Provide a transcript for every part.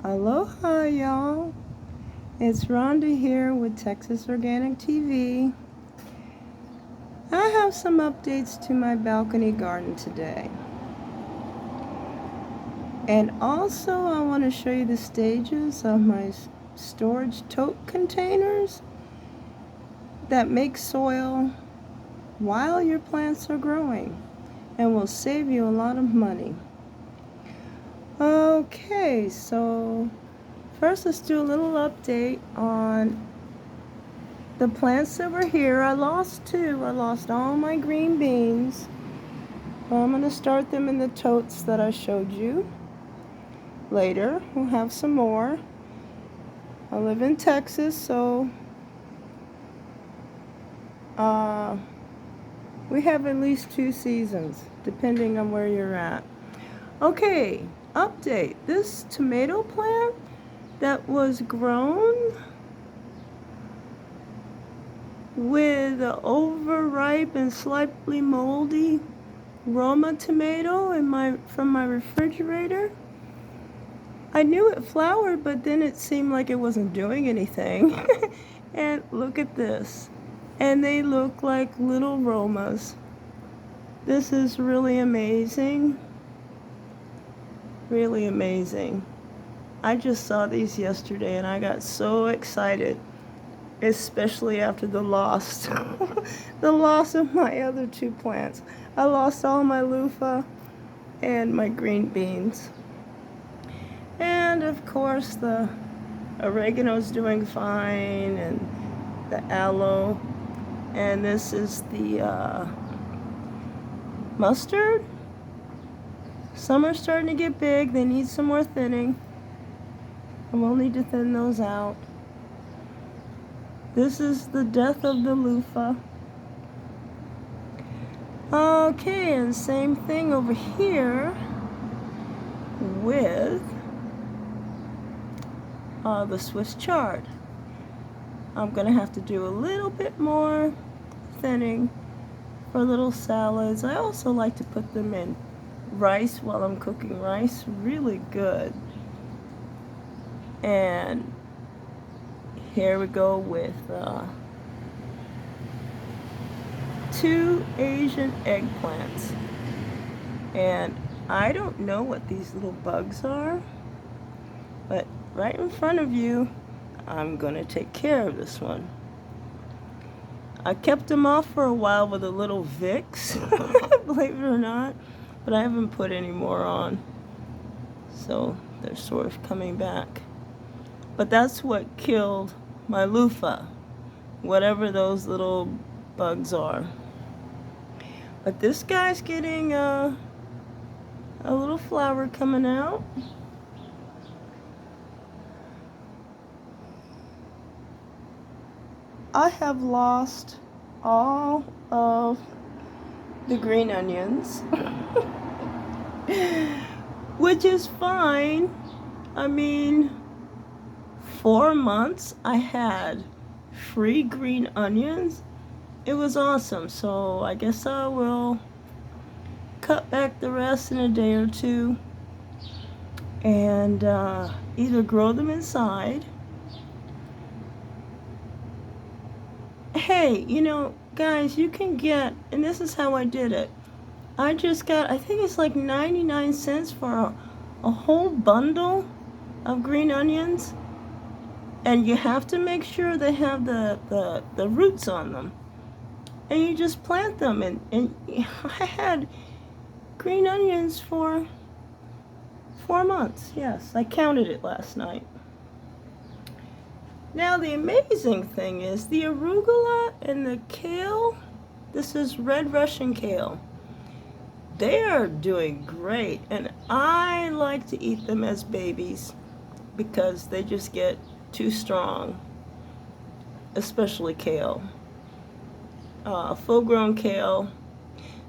Aloha, y'all. It's Rhonda here with Texas Organic TV. I have some updates to my balcony garden today. And also I want to show you the stages of my storage tote containers that make soil while your plants are growing and will save you a lot of money. Okay, so first let's do a little update on the plants that were here. I lost two. I lost all my green beans. Well, I'm going to start them in the totes that I showed you. Later, we'll have some more. I live in Texas, so we have at least 2 seasons, depending on where you're at. Okay, update. This tomato plant that was grown with an overripe and slightly moldy Roma tomato from my refrigerator. I knew it flowered, but then it seemed like it wasn't doing anything. And look at this. And they look like little Romas. This is really amazing. Really amazing. I just saw these yesterday and I got so excited, especially after the loss of my other 2 plants. I lost all my loofah and my green beans. And of course the oregano's doing fine, and the aloe, and this is the mustard. Some are starting to get big. They need some more thinning, and we'll need to thin those out. This is the death of the loofah. Okay, and same thing over here with the Swiss chard. I'm going to have to do a little bit more thinning for little salads. I also like to put them in rice while I'm cooking rice. Really good. And here we go with 2 Asian eggplants. And I don't know what these little bugs are, but right in front of you, I'm going to take care of this one. I kept them off for a while with a little Vicks, believe it or not, but I haven't put any more on. So they're sort of coming back. But that's what killed my loofah, whatever those little bugs are. But this guy's getting a little flower coming out. I have lost all of the green onions, which is fine. I mean, 4 months I had free green onions. It was awesome. So I guess I will cut back the rest in a day or 2 and either grow them inside. Hey, you know, guys, you can get, and this is how I did it. I just got, I think it's like 99 cents for a whole bundle of green onions. And you have to make sure they have the roots on them. And you just plant them. And I had green onions for 4 months. Yes, I counted it last night. Now the amazing thing is the arugula and the kale, this is red Russian kale, they are doing great, and I like to eat them as babies because they just get too strong, especially kale. Full-grown kale,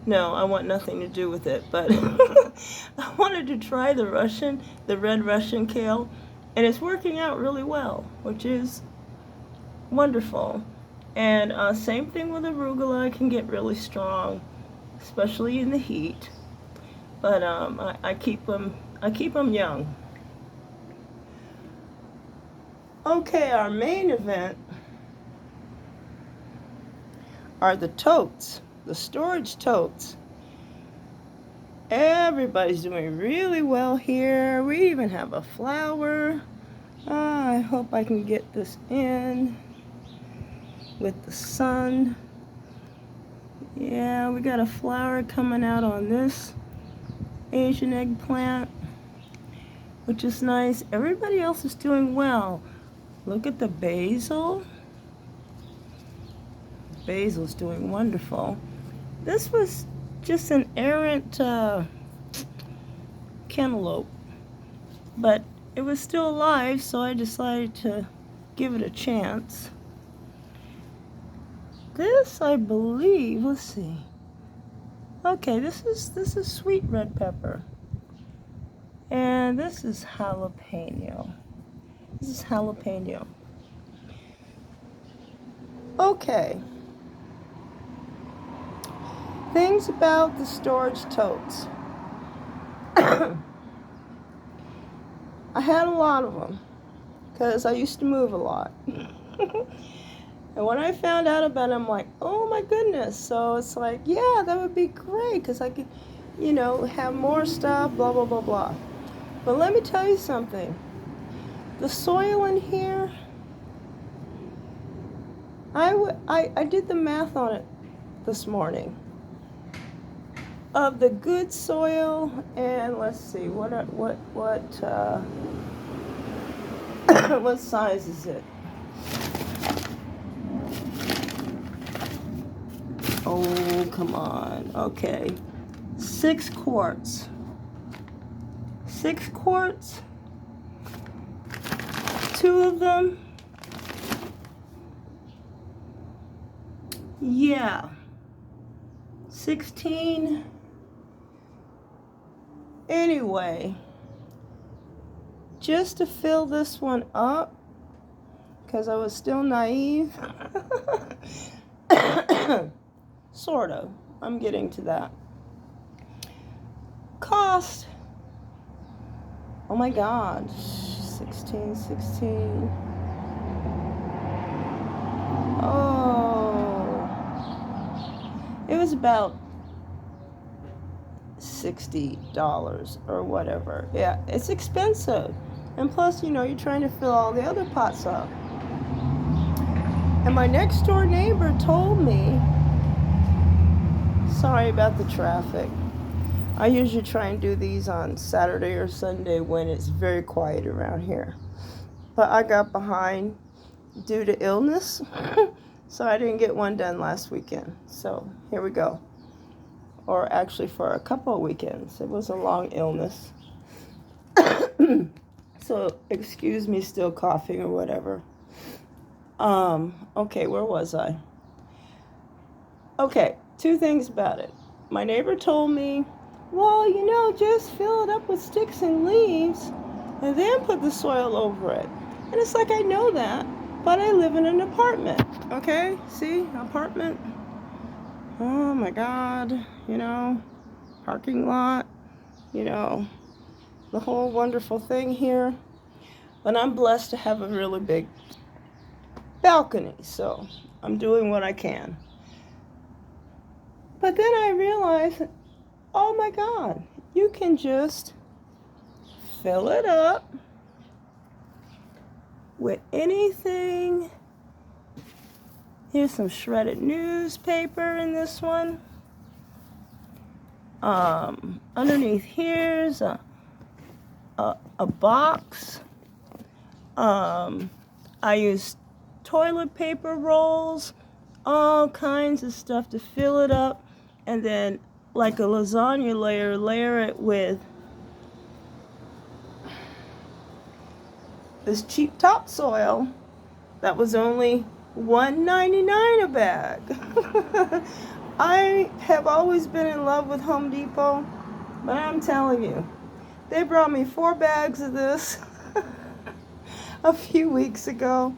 no, I want nothing to do with it, but I wanted to try the red Russian kale. And it's working out really well, which is wonderful. And same thing with arugula. It can get really strong, especially in the heat. But I keep them young. Okay, our main event are the totes, the storage totes. Everybody's doing really well here. We even have a flower. I hope I can get this in with the sun. Yeah, we got a flower coming out on this Asian eggplant, which is nice. Everybody else is doing well. Look at the basil. Basil's doing wonderful. This was just an errant cantaloupe, but it was still alive, so I decided to give it a chance. This, I believe, let's see. Okay, this is sweet red pepper, and this is jalapeno. This is jalapeno. Okay. Things about the storage totes. I had a lot of them because I used to move a lot. And when I found out about it, I'm like, oh my goodness. So it's like, yeah, that would be great because I could, have more stuff, blah, blah, blah, blah. But let me tell you something. The soil in here, I did the math on it this morning. Of the good soil, and let's see, what what size is it? Oh, come on. Okay. 6 quarts. 6 quarts. 2 of them. Yeah. 16. Anyway, just to fill this one up, because I was still naive. Sort of. I'm getting to that. Cost. Oh my God. 16. Oh. It was about $60 or whatever. Yeah, it's expensive. And plus, you're trying to fill all the other pots up. And my next door neighbor told me, sorry about the traffic. I usually try and do these on Saturday or Sunday when it's very quiet around here. But I got behind due to illness, so I didn't get one done last weekend. So here we go. Or actually for a couple of weekends. It was a long illness. So excuse me still coughing or whatever. Okay, where was I? Okay, 2 things about it. My neighbor told me, well, just fill it up with sticks and leaves and then put the soil over it. And it's like, I know that, but I live in an apartment. Okay, see, apartment. Oh my God, parking lot, the whole wonderful thing here. But I'm blessed to have a really big balcony, so I'm doing what I can. But then I realized, oh my God, you can just fill it up with anything. Here's some shredded newspaper in this one. Underneath here's a box. I use toilet paper rolls, all kinds of stuff to fill it up, and then like a lasagna layer it with this cheap topsoil that was only $1.99 a bag. I have always been in love with Home Depot, but I'm telling you, they brought me 4 bags of this a few weeks ago.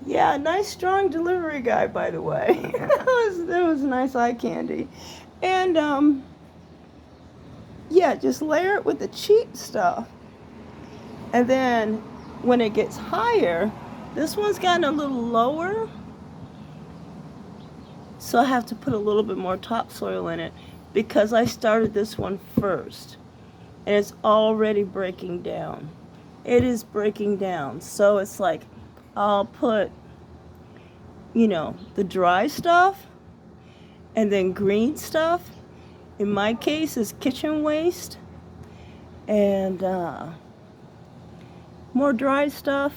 Yeah, nice strong delivery guy, by the way. That was nice eye candy. And yeah, just layer it with the cheap stuff. And then when it gets higher, this one's gotten a little lower, so I have to put a little bit more topsoil in it because I started this one first. And it's already breaking down. It is breaking down. So it's like I'll put, you know, the dry stuff and then green stuff. In my case, is kitchen waste and more dry stuff.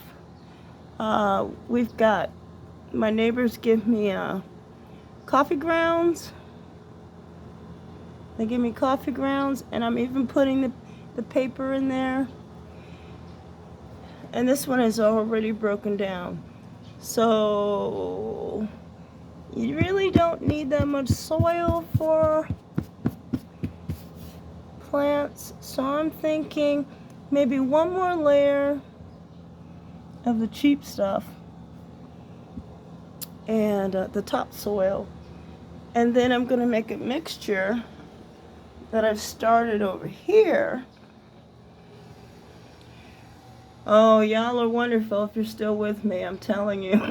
We've got, my neighbors give me coffee grounds. They give me coffee grounds, and I'm even putting the paper in there. And this one is already broken down. So you really don't need that much soil for plants. So I'm thinking maybe one more layer of the cheap stuff and the topsoil. And then I'm going to make a mixture that I've started over here. Oh, y'all are wonderful if you're still with me, I'm telling you.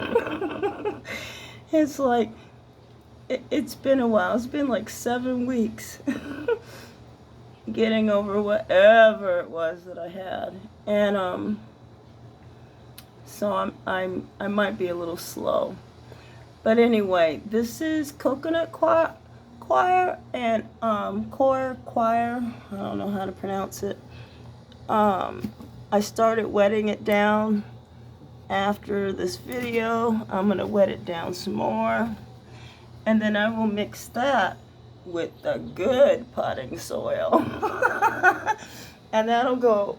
It's like, it's been a while. It's been like 7 weeks getting over whatever it was that I had. And so I might be a little slow. But anyway, this is coconut coir and coir, I don't know how to pronounce it. I started wetting it down after this video. I'm gonna wet it down some more, and then I will mix that with the good potting soil. And that'll go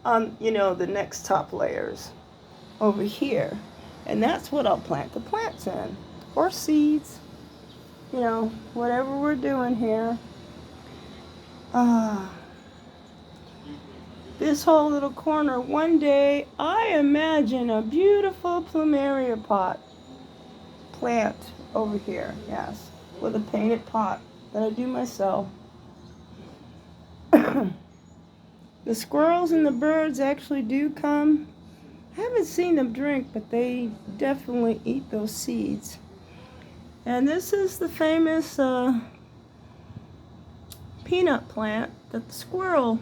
on, you know, the next top layers over here, and that's what I'll plant the plants in, or seeds, you know, whatever we're doing here. This whole little corner, one day I imagine a beautiful plumeria pot plant over here, yes, with a painted pot that I do myself. The squirrels and the birds actually do come. I haven't seen them drink, but they definitely eat those seeds. And this is the famous peanut plant that the squirrel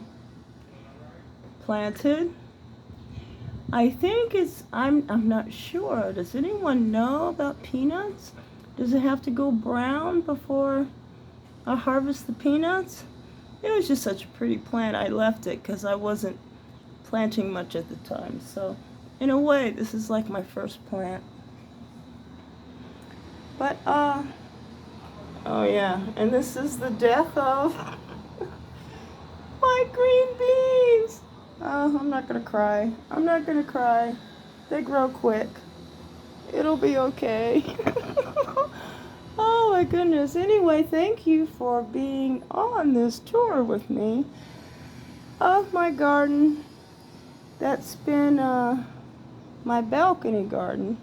planted. I think it's, I'm not sure. Does anyone know about peanuts? Does it have to go brown before I harvest the peanuts? It was just such a pretty plant. I left it because I wasn't planting much at the time. So in a way, this is like my first plant. But oh yeah, and this is the death of my green beans. Oh, I'm not gonna cry. I'm not gonna cry. They grow quick. It'll be okay. Oh my goodness. Anyway, thank you for being on this tour with me of my garden. That's been my balcony garden.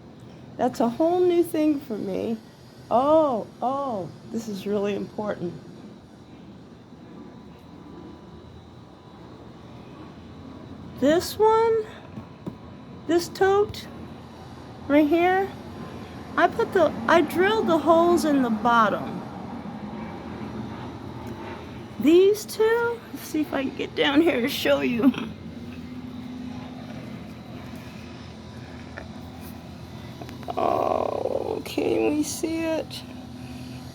That's a whole new thing for me. Oh, this is really important. This one, this tote right here, I drilled the holes in the bottom. These two, let's see if I can get down here to show you. Oh, can we see it?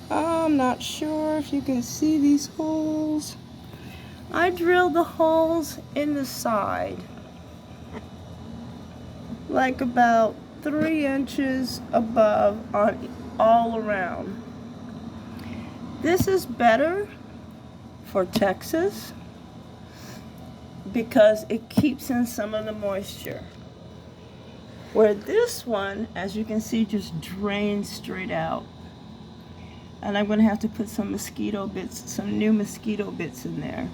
I'm not sure if you can see these holes. I drilled the holes in the side, like about 3 inches above on all around. This is better for Texas because it keeps in some of the moisture. Where this one, as you can see, just drains straight out. And I'm gonna have to put some mosquito bits, some new mosquito bits in there.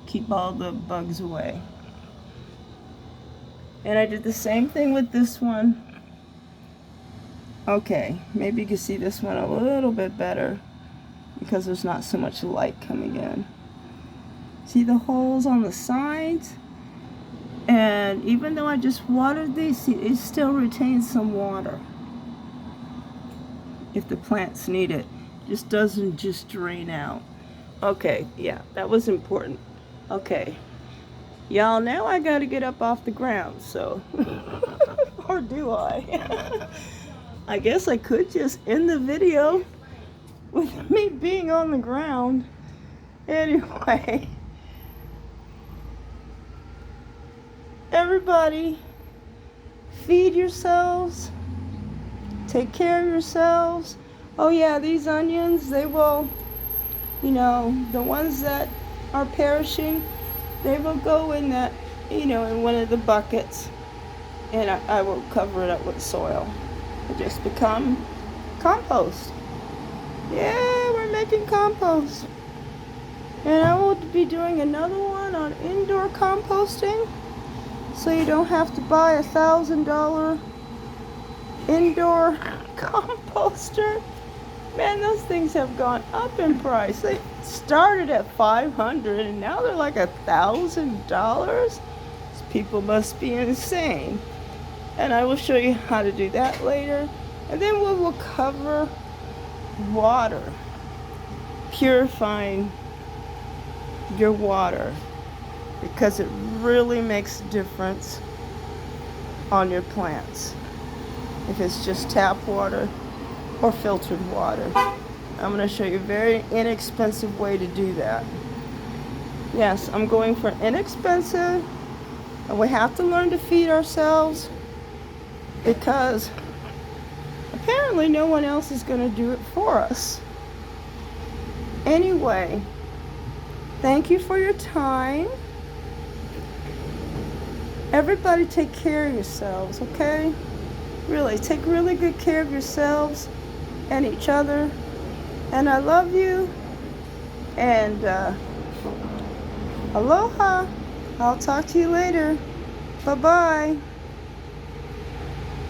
Keep all the bugs away. And I did the same thing with this one. Okay, maybe you can see this one a little bit better because there's not so much light coming in. See the holes on the sides? And even though I just watered these, it still retains some water if the plants need it. Just doesn't just drain out. Okay, yeah, that was important. Okay, y'all, now I gotta get up off the ground, so or do I? I guess I could just end the video with me being on the ground. Anyway, everybody, feed yourselves, take care of yourselves. Oh yeah, these onions, they will, you know, the ones that are perishing, they will go in that, you know, in one of the buckets, and I will cover it up with soil. It'll just become compost. Yeah, we're making compost. And I will be doing another one on indoor composting, so you don't have to buy $1,000 indoor composter. Man, those things have gone up in price. They started at $500 and now they're like $1,000. People must be insane. And I will show you how to do that later. And then we will cover water, purifying your water, because it really makes a difference on your plants if it's just tap water or filtered water. I'm going to show you a very inexpensive way to do that. Yes, I'm going for inexpensive, and we have to learn to feed ourselves, because apparently no one else is going to do it for us. Anyway, thank you for your time. Everybody take care of yourselves, okay? Really, take really good care of yourselves and each other. And I love you. And aloha. I'll talk to you later. Bye-bye.